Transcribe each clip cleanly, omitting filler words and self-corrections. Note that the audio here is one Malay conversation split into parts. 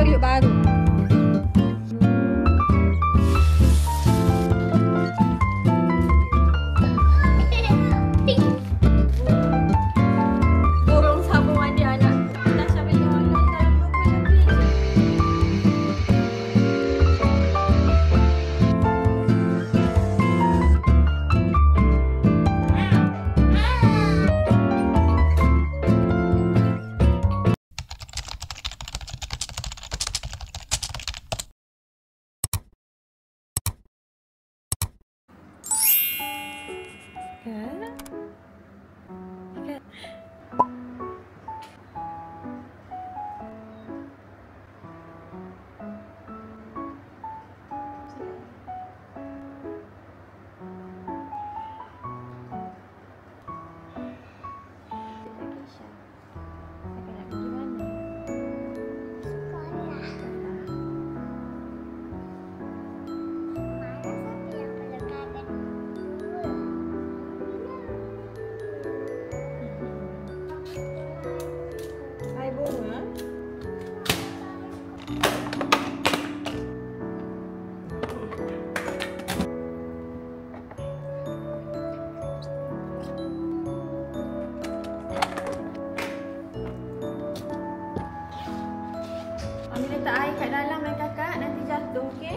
periuk baru. Borong sabun mandi anak. Tasha beli online dalam 20 lebih je. Mami letak air kat dalam kakak, nanti jatuh, okey?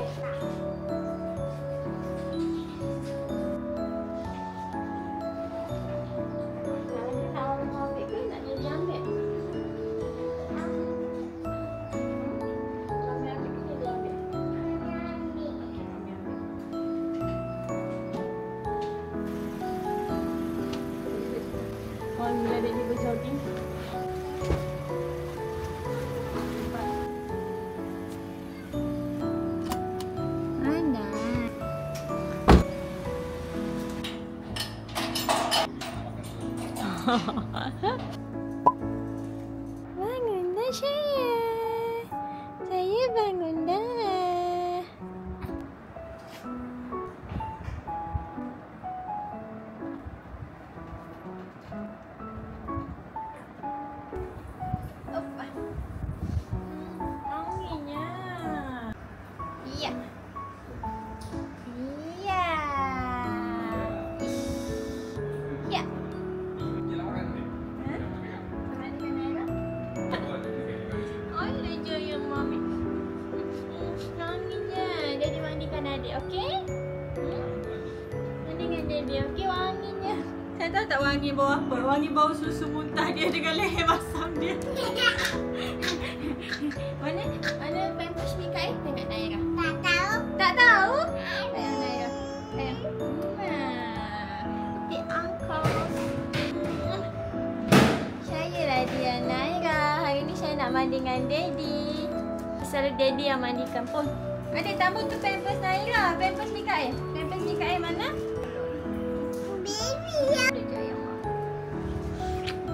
Nak orang ambil ke? Nak jadi ambil? Mami ambil ke dia ambil? Okey, Mami ambil. Mami ada dia berjogging. Bangun dah saya. Saya bangun dah. Opa. Anginnya. Iya. Iya. Iya. Okey? Mandikan dia, okey wanginya. Saya tahu tak wangi bau apa? Wangi bau susu muntah dia dengan leher basah dia. Mana pampers Mikael? Tengok Naira. Tak tahu. Tak tahu? Sayang Naira. Sayang. Di angkau. Sayalah dia Naira. Hari ni saya nak mandi dengan Daddy. Selalu Daddy yang mandikan pun. Adik tambah tu pampers Naira. Pampers Mikael. Pampers Mikael mana? Baby ya.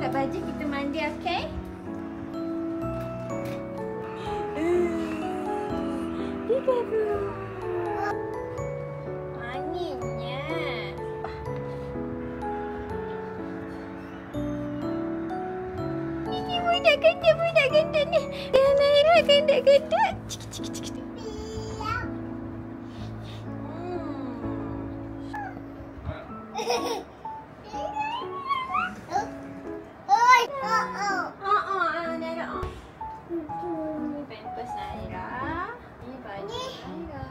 Kat baju kita mandi, okey? Peekaboo. Anginnya. Ini budak ganda ni. Ya Naira ganda-ganda. Cik. Pampers Naira. Ni baju Naira.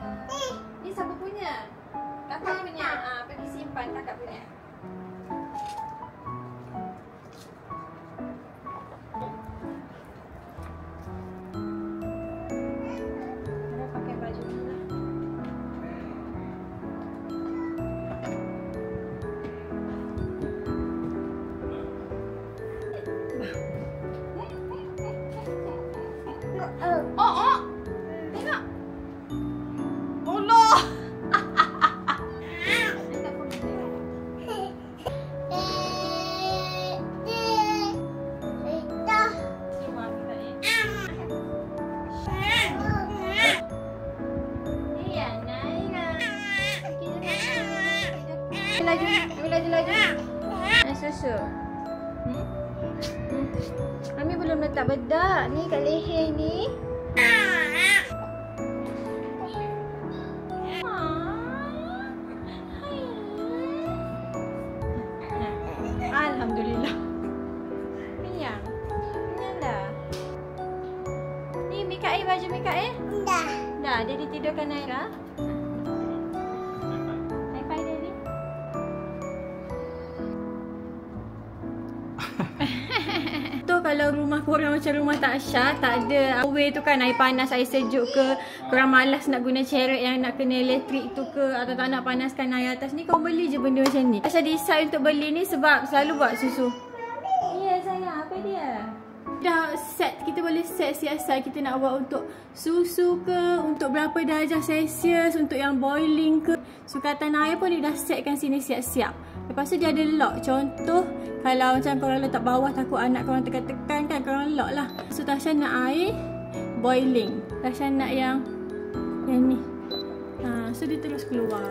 Ni siapa punya? Kakak punya. Pergi simpan kakak punya. Naira pakai baju ni lah. Oh. Tengok. Allah. Laju. Susu. Mami belum letak bedak ni kat leher ni. Alhamdulillah. Kenyang. Kenyang dah. Ni Mikael, baju Mikael? Dah. Dah, dia ditidurkan Naira. High five Daddy. Tu kalau rumah korang macam rumah Tasha, tak ada way tu kan, air panas, air sejuk ke, korang malas nak guna ceret yang nak kena elektrik tu ke, atau tak nak panaskan air atas ni, korang beli je benda macam ni. Tasha decide untuk beli ni sebab selalu buat susu. Ya sayang, apa dia? Dah set, kita boleh set siasat kita nak buat untuk susu ke, untuk berapa darjah Celsius, untuk yang boiling ke, sukatan air pun dia dah setkan sini siap-siap. Lepas tu dia ada lock. Contoh kalau macam korang letak bawah takut anak korang tekan-tekan kan, korang lock lah. So Tasha nak air boiling, Tasha nak yang ni. So dia terus keluar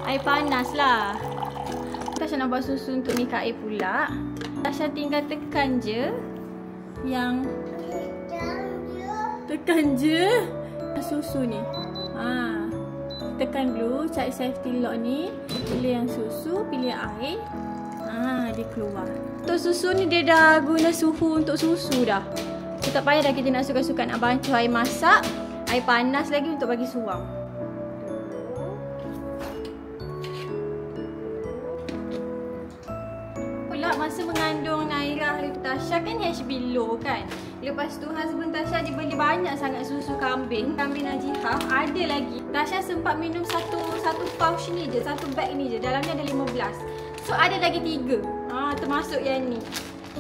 air panas lah. Tasha nak buat susu untuk Mikael pula. Tasha tinggal tekan je yang tekan je susu ni. Tekan dulu, cari safety lock ni, pilih yang susu, pilih air. Dia keluar. Untuk susu ni dia dah guna suhu untuk susu dah. So, tak payah dah kita nak suka-suka nak bancuh air masak, air panas lagi untuk bagi suam. Pula masa mengandung Naira hari tu Tasha kan HB low kan. Lepas tu husband Tasha dia beli banyak sangat susu kambing Najihah. Ada lagi. Tasha sempat minum satu pouch ni je, satu bag ni je. Dalamnya ada 15. So ada lagi 3. Termasuk yang ni.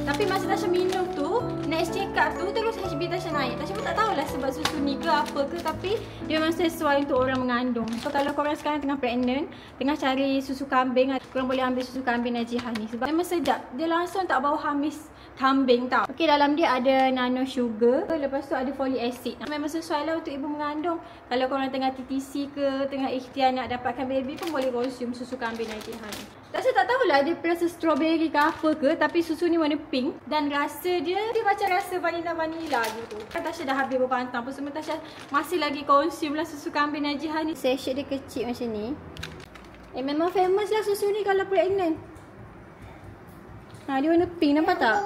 Tapi masa Tasha minum tu, next check up tu terus HB Tasha naik. Tasha pun tak tahulah sebab susu ni ke apa ke, tapi dia memang sesuai untuk orang mengandung. So kalau korang sekarang tengah pregnant, tengah cari susu kambing, korang boleh ambil susu kambing Najihah ni sebab memang sedap. Dia langsung tak bau hamis kambing tau. Okey, dalam dia ada nano sugar, lepas tu ada folic acid. Memang sesuai lah untuk ibu mengandung. Kalau korang tengah TTC ke, tengah ikhtiar nak dapatkan baby pun boleh konsum susu kambing Najihah ni. Tasha tak tahulah dia rasa strawberry ke apa ke, tapi susu ni warna pink dan rasa dia macam rasa vanilla gitu. Kan Tasha dah habis berpantang pun semua, Tasha masih lagi konsum lah susu kambing Najihah ni. Sachet dia kecil macam ni. Memang famous lah susu ni kalau pregnant. Dia warna pink, nampak tak?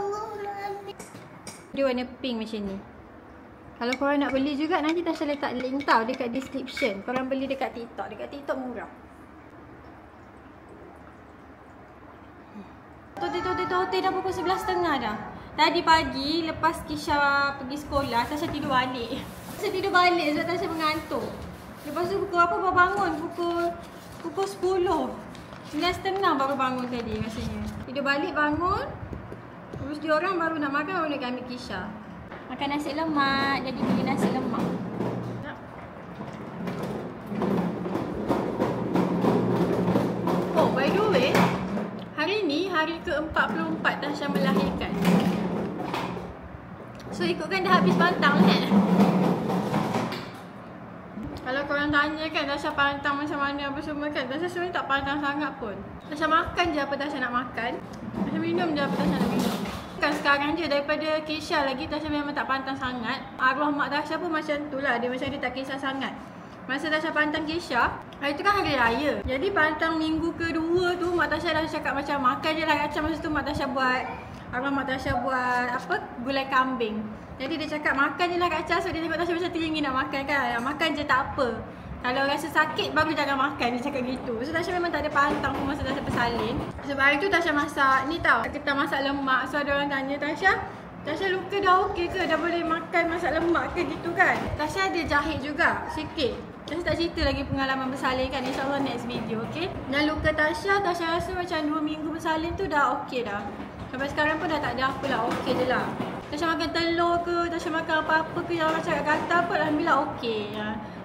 Dia warna pink macam ni. Kalau korang nak beli juga, nanti Tasha letak link tau dekat description. Korang beli dekat TikTok. Dekat TikTok murah. Hotel dah pukul 11.30 dah. Tadi pagi lepas Kisha pergi sekolah, Tasha tidur balik. Tasha tidur balik sebab Tasha mengantuk. Lepas tu pukul apa baru bangun? Pukul 10. 9.30 baru bangun tadi rasanya. Tidur balik bangun. Terus diorang baru nak makan, baru nak ambil Kisha. Makan nasi lemak, jadi beli nasi lemak. Oh, by the way, hari ni hari ke-44 Tasha melahirkan. So ikutkan dah habis pantang kan? Kalau korang tanya kan Tasha pantang macam mana apa semua kan, Tasha sebenarnya tak pantang sangat pun. Tasha makan je apa Tasha nak makan. Tasha minum je apa Tasha nak minum. Kan sekarang je daripada Kisha lagi Tasha memang tak pantang sangat. Arwah mak Tasha pun macam tu lah, dia macam dia tak kisah sangat. Masa Tasha pantang Kisha, hari tu kan hari raya. Jadi pantang minggu kedua tu mak Tasha dah cakap macam makan je lah kacang. Masa tu mak Tasha buat, arwah mak Tasha buat apa, gulai kambing. Jadi dia cakap makan je lah kacang. So dia tengok Tasha macam teringin nak makan kan. Makan je tak apa. Kalau rasa sakit baru jangan makan, dia cakap gitu. So Tasha memang tak ada pantang pun masa Tasha bersalin. Sebab hari tu Tasha masak ni tau, kita masak lemak. So ada orang tanya Tasha luka dah okey ke? Dah boleh makan masak lemak ke gitu kan? Tasha ada jahit juga sikit. Tasha tak cerita lagi pengalaman bersalin kan. InsyaAllah next video, okey? Dan luka Tasha rasa macam 2 minggu bersalin tu dah okey dah. Sampai sekarang pun dah tak ada apa lah, okey je lah. Tasha makan telur ke, Tasha makan apa-apa ke yang orang cakap kata apa, alhamdulillah okey.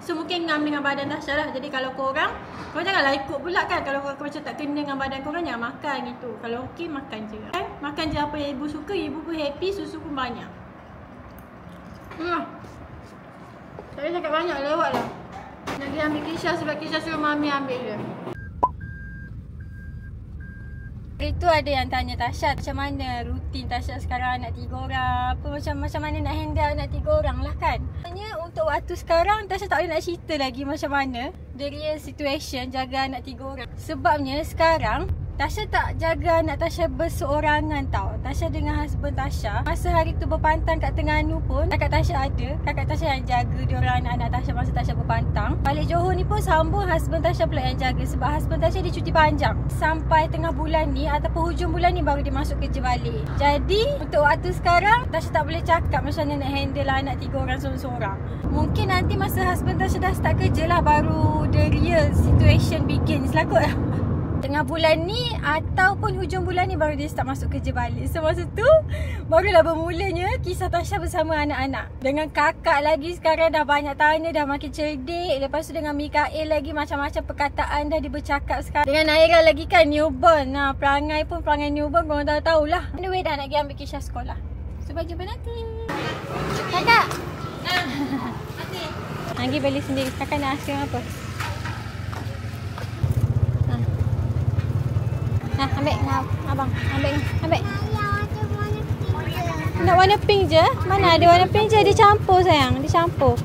So mungkin ngam dengan badan Tasha lah. Jadi kalau korang janganlah ikut pula kan. Kalau korang macam tak kena dengan badan korang, jangan makan gitu. Kalau okey, makan je kan. Makan je apa yang ibu suka, ibu pun happy, susu pun banyak. Tak boleh cakap banyak, lewat lah. Nak pergi ambil Kisha sebab Kisha suruh mami ambil dia. Hari tu ada yang tanya Tasha macam mana rutin Tasha sekarang anak 3 orang. Apa macam mana nak handle anak 3 orang lah kan. Sebenarnya untuk waktu sekarang Tasha tak boleh nak cerita lagi macam mana the real situation jaga anak 3 orang. Sebabnya sekarang Tasha tak jaga anak Tasha berseorangan tau. Tasha dengan husband Tasha. Masa hari tu berpantang kat Terengganu pun kakak Tasha ada. Kakak Tasha yang jaga diorang anak-anak Tasha masa Tasha berpantang. Balik Johor ni pun sambung husband Tasha pula yang jaga. Sebab husband Tasha dia cuti panjang. Sampai tengah bulan ni ataupun hujung bulan ni baru dia masuk kerja balik. Jadi untuk waktu sekarang Tasha tak boleh cakap macam mana nak handle anak 3 orang seorang-seorang. Mungkin nanti masa husband Tasha dah start kerja lah baru the real situation begins lah kot. Tengah bulan ni ataupun hujung bulan ni baru dia start masuk kerja balik. So masa tu barulah bermulanya kisah Tasha bersama anak-anak. Dengan kakak lagi sekarang dah banyak tanya, dah makin cerdik. Lepas tu dengan Mikael lagi macam-macam perkataan dah dia bercakap sekarang. Dengan Naira lagi kan newborn. Nah, perangai pun perangai newborn korang dah tahulah. Anyway dah nak pergi ambil Kisha sekolah. So jumpa nanti. Kakak. Lagi beli sendiri. Kakak nak aiskrim apa? Nah, ambil abang. Ambil. Nak warna pink je? Mana ada warna pink je? Dia campur sayang. Dia campur.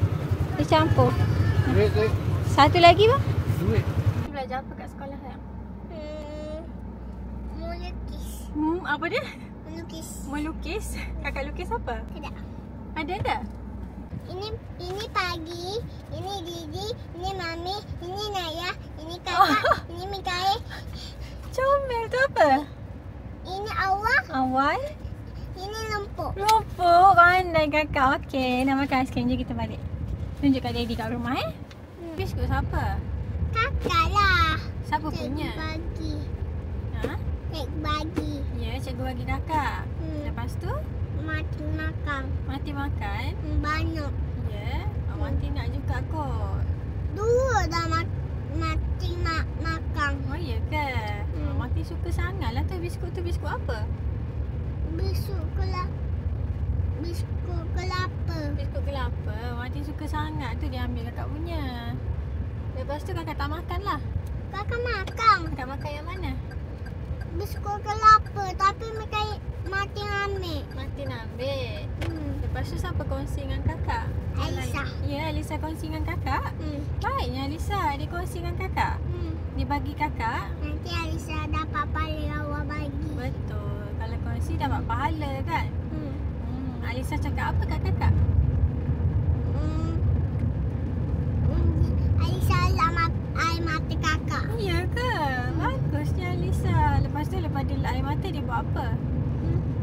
Satu lagi bang? Duit. Belajar apa kat sekolah sayang? Melukis. Apa dia? Melukis. Kakak lukis apa? Tidak. Ada tak? Ini pagi, ini Didi, ini Mami, ini Naya, ini kakak, ini Mikael. Comel tu apa? Ini awal, ini lumpur. Lumpur, pandai kakak. Okey, nak makan aiskrim je kita balik. Tunjuk kat daddy kat rumah Biskut siapa? Kakak lah. Siapa punya? Bagi. Ha? Cikgu bagi. Ya, cikgu bagi kakak. Lepas tu? Mati makan. Mati makan? Banyak. Ya, Mati nak juga kot. 2 dah mati makan. Oh ya ke? Mati suka sangat lah tu biskut apa? Biskut kelapa. Biskut kelapa. Mati suka sangat tu dia ambil kakak punya. Lepas tu kakak tak makan lah. Kakak makan. Kakak makan yang mana? Biskut kelapa tapi Mati ambil. Mati nak ambil. Lepas tu siapa kongsi dengan kakak? Alisa. Ya, Alisa kongsi dengan kakak? Baiknya Alisa, dia kongsi dengan kakak? Dia bagi kakak? Nanti Alisa dapat pahala awak bagi. Betul. Kalau kongsi dapat pahala kan? Alisa cakap apa kat kakak? Alisa lap air mata kakak. Ya ke? Bagusnya Alisa. Lepas tu lepas dia lap air mata dia buat apa?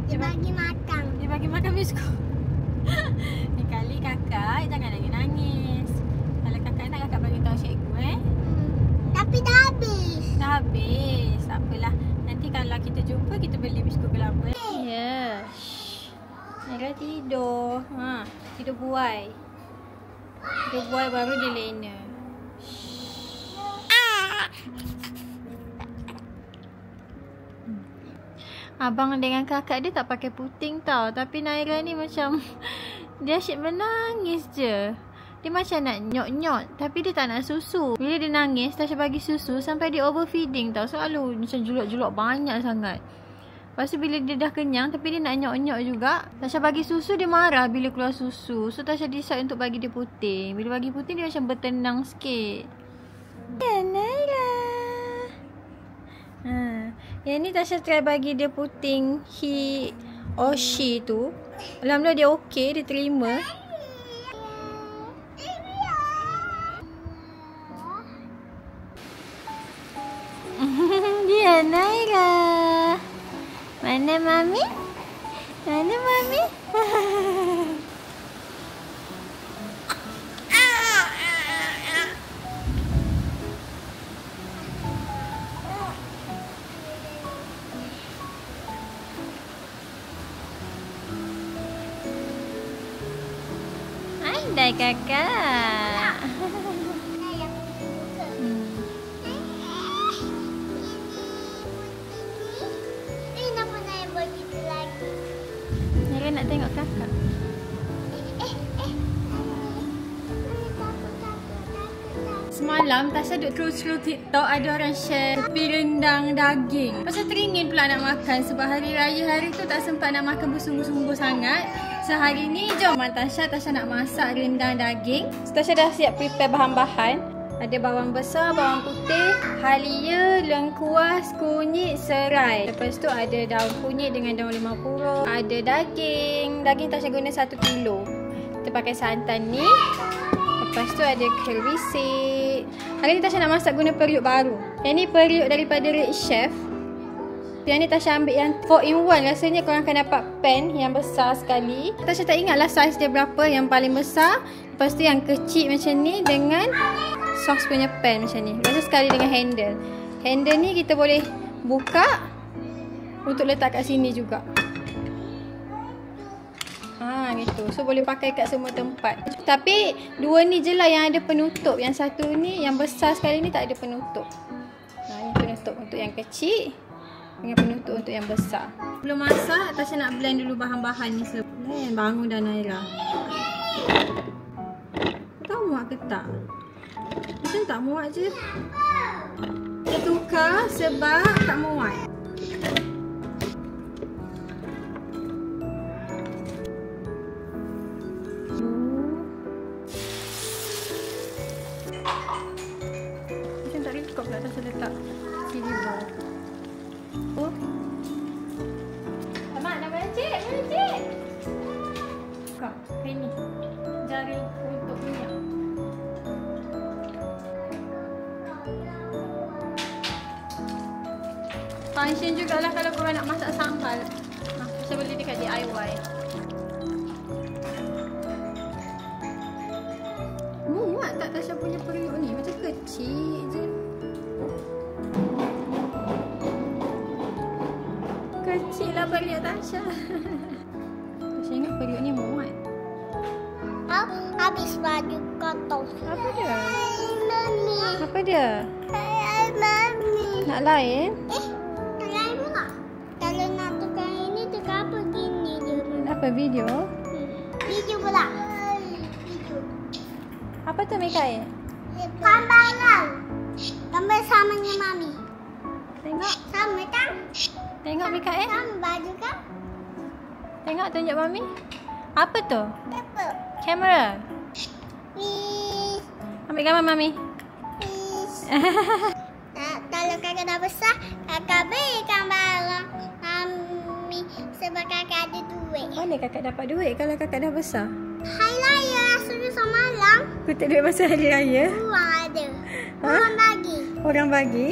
Dia bagi makan. Dia bagi makan biskut. Ni kali kakak jangan nangis. Kalau kakak nak kakak bagi tahu cikgu Tapi dah habis. Dah habis. Tak apalah. Nanti kalau kita jumpa kita beli biskut kelapa. Ya. Naira tidur. Tidur buai. Tidur buai baru dia lena. Abang dengan kakak dia tak pakai puting tau. Tapi Naira ni macam dia asyik menangis je. Dia macam nak nyot-nyot tapi dia tak nak susu. Bila dia nangis Tasha bagi susu sampai dia overfeeding tau. Selalu macam juluk-juluk banyak sangat. Lepas tu bila dia dah kenyang tapi dia nak nyot-nyot juga, Tasha bagi susu dia marah bila keluar susu. So Tasha decide untuk bagi dia puting. Bila bagi puting dia macam bertenang sikit. Ya Naira. Yang ni Tasha try bagi dia puting he or she tu. Alhamdulillah dia okey, dia terima. Dia Naira. Mana Mami? Mana Mami? Andai kakak. Naira nak tengok kakak. Semalam Tasha duduk scroll TikTok, ada orang share tepi rendang daging. Pasal teringin pula nak makan sebab hari raya hari tu tak sempat nak makan bersungguh-sungguh sangat. So hari ni jom Tasha nak masak rendang daging. So, Tasha dah siap prepare bahan-bahan. Ada bawang besar, bawang putih, halia, lengkuas, kunyit, serai. Lepas tu ada daun kunyit dengan daun limau purut. Ada daging. Daging Tasha guna 1 kilo. Kita pakai santan ni. Lepas tu ada kerisik. Hari ni Tasha nak masak guna periuk baru. Yang ni periuk daripada Red Chef. Yang ni Tasha ambil yang 4-in-1. Rasanya korang akan dapat pan yang besar sekali. Tasha tak ingatlah saiz dia berapa. Yang paling besar. Lepas tu yang kecil macam ni dengan sos punya pan macam ni. Lepas tu sekali dengan handle. Handle ni kita boleh buka untuk letak kat sini juga. Gitu. So boleh pakai kat semua tempat. Tapi dua ni je lah yang ada penutup. Yang satu ni, yang besar sekali ni tak ada penutup. Ni penutup untuk yang kecil dengan penutup untuk yang besar. Sebelum masak, Tasha nak blend dulu bahan-bahan ni semua. Bangun dah Naira. Tahu muat ke tak? Macam tak muat je. Kita tukar sebab tak muat. Tasha letak sini bawah. Oh. Mak nak mencik. Kak, ini jari untuk minyak. Function jugalah kalau korang nak masak sambal. Tasha beli dekat DIY. Muat tak Tasha punya periuk ni? Macam kecil je. Kecil lah periuk Tasha. Tasha ingat periuk ni muat. Habis baju kotor. Apa dia? Mami. Apa dia? Mami. Nak lain? Nak lain pula. Kalau nak tukar ini, tukar apa gini je. Apa video? Video pula. Video. Apa tu Mikael? Gambaran. Gambar samanya Mami. Tengok. Sama kan? Tengok Mikael. Sama baju kan? Tengok tunjuk Mami. Apa tu? Apa? Kamera. Please. Ambil gambar Mami. Please. Kalau kakak dah besar, kakak belikan barang Mami sebab kakak ada duit. Mana kakak dapat duit kalau kakak dah besar? Hari Raya suruh semalam. Kau tak duit masa hari raya? Uang ada. Orang bagi. Orang bagi?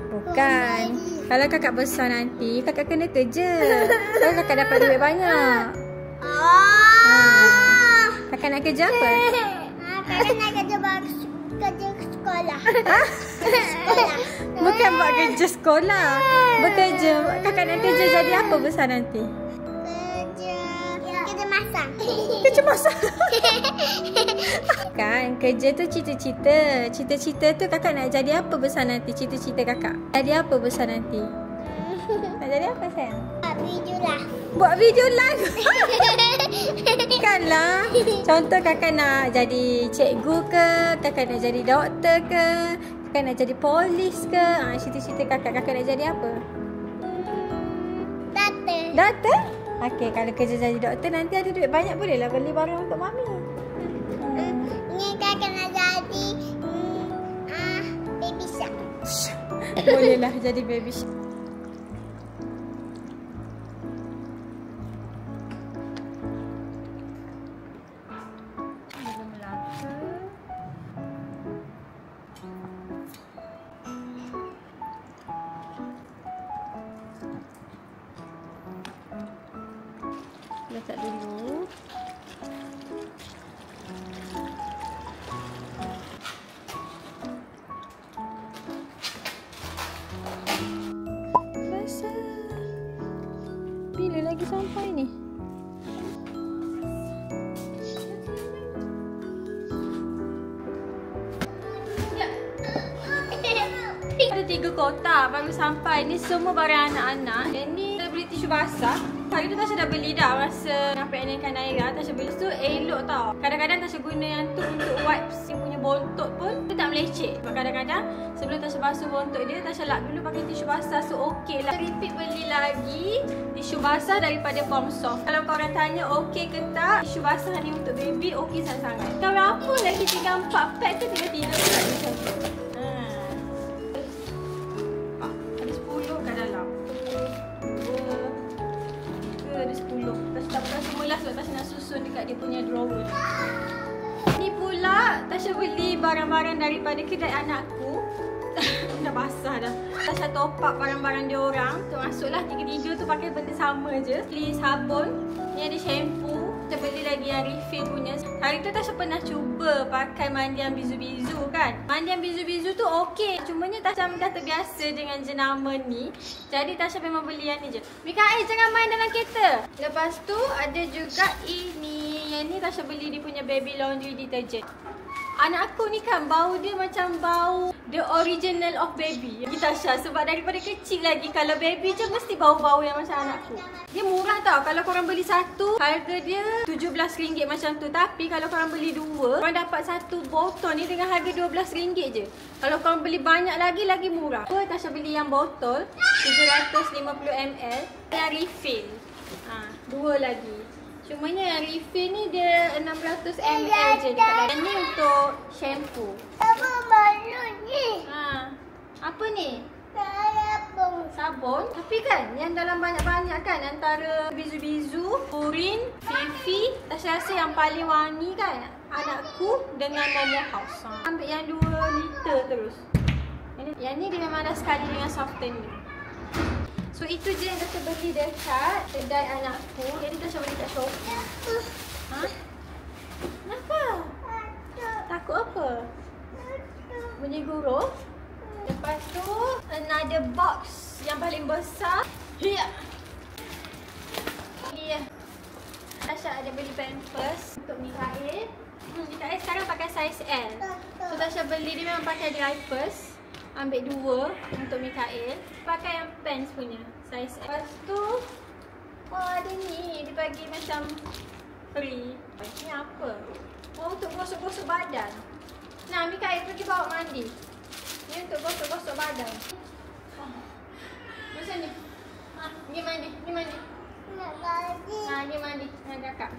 Bukan. Kalau kakak besar nanti, kakak kena kerja. Kalau kakak dapat duit banyak. Kakak nak kerja apa? Kakak nak kerja sekolah. Sekolah. Bukan buat kerja sekolah. Bekerja. Kakak nak kerja jadi apa besar nanti? Kerja masak. Kerja masak? Kan, kerja tu cita-cita. Cita-cita tu kakak nak jadi apa besar nanti? Cita-cita kakak. Jadi apa besar nanti? Nak jadi apa sayang? Buat video lah. Buat video live? Bukanlah. Contoh kakak nak jadi cikgu ke? Kakak nak jadi doktor ke? Kakak nak jadi polis ke? Cita-cita kakak nak jadi apa? Doktor. Doktor? Okey, kalau kerja jadi doktor nanti ada duit banyak, bolehlah beli barang untuk Mami. Ni kakak nak jadi baby shark. Bolehlah jadi baby shark. Letak dulu. Basah. Bila lagi sampai ni? Ada 3 kotak baru sampai. Ni semua barang anak-anak. Yang ni kita beli tisu basah. Hari tu Tasha dah beli dah masa pregnant Naira. Tasha beli tu elok tau. Kadang-kadang Tasha guna yang tu untuk wipes yang punya bontot pun tu tak meleceh. Kadang-kadang sebelum Tasha basuh bontot dia, Tasha lap dulu pakai tisu basah. So okey lah. Repeat beli lagi tisu basah daripada Palm Soft. Kalau korang tanya okey ke tak, tisu basah ni untuk baby okey sangat-sangat. Kalau apa lagi tinggal 4 pack tu tiba-tiba macam tu. Ada 10 kat dalam. Ada 10. Tasha tak bukan semula sebab Tasha nak susun dekat dia punya drawer. Ni pula Tasha beli barang-barang daripada kedai anakku. Dah basah dah. Tasha top up barang-barang dia orang. Termasuklah tiga-tiga tu pakai benda sama je. Beli sabun. Ni ada shampoo. Tasha beli lagi yang refill punya. Hari tu Tasha pernah cuba pakai mandian bizu-bizu kan. Mandian bizu-bizu tu okey. Cumanya Tasha dah terbiasa dengan jenama ni. Jadi Tasha memang beli yang ni je. Mikael jangan main dalam kereta. Lepas tu ada juga ini. Yang ni Tasha beli dia punya baby laundry detergent. Anak aku ni kan bau dia macam bau the original of baby. Tasha sebab daripada kecil lagi kalau baby je mesti bau-bau yang macam anakku. Dia murah tau. Kalau korang beli satu, harga dia RM17 macam tu. Tapi kalau korang beli dua, korang dapat satu botol ni dengan harga RM12 je. Kalau korang beli banyak lagi murah. Tasha beli yang botol 750ml yang refill. Dua lagi. Cumanya yang refill ni dia 600ml je dekat dalam. Yang ni untuk shampoo. Apa baru ni? Apa ni? Sabun. Sabun. Tapi kan yang dalam banyak-banyak kan antara bizu-bizu, Purin, Fifi, Tasha rasa yang paling wangi kan anakku dengan Momo House. Ambil yang 2 liter terus. Yang ni dia memang dah sekali dengan softener. So itu je yang Tasha beli dekat kedai anakku. Jadi Tasha beli kat Shopee. Kenapa? Takut apa? Bunyi guru. Lepas tu another box yang paling besar. Tasha ada beli pampers untuk Mikael. Mikael sekarang pakai size L. So Tasha beli dia memang pakai diapers. Ambil 2 untuk Mikael. Pakai yang pants punya size L. Lepas tu ada ni. Dia bagi macam free. Ni apa? Untuk gosok-gosok badan. Nah, Mikael pergi bawa mandi. Ni untuk gosok-gosok badan. Macam ni. Ni mandi. Ni mandi. Nak mandi. Ni mandi dengan kakak.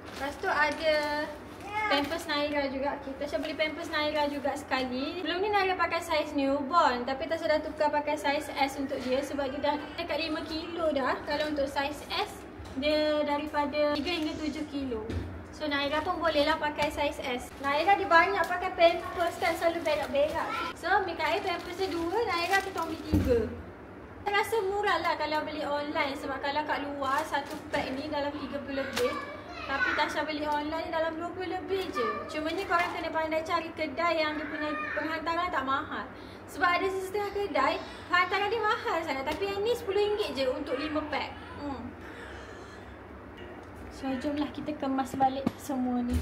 Lepas tu ada Pampers Naira juga. Tasha beli Pampers Naira juga sekali. Sebelum ni Naira pakai saiz newborn. Tapi Tasha dah tukar pakai saiz S untuk dia. Sebab dia dah dekat 5 kilo dah. Kalau untuk saiz S, dia daripada 3 hingga 7 kilo. So Naira pun bolehlah pakai saiz S. Naira dia banyak pakai Pampers kan. Selalu berak-berak. So Mikael Pampers dia 2, Naira kita beli 3. Saya rasa murah lah kalau beli online. Sebab kalau kat luar, satu pack ni dalam 30 lebih. Tapi Tasha beli online dalam 20 lebih je. Cumanya korang kena pandai cari kedai yang dia punya penghantaran tak mahal. Sebab ada setengah kedai, penghantaran dia mahal sangat. Tapi yang ni RM10 je untuk 5 pack. So jomlah kita kemas balik semua ni.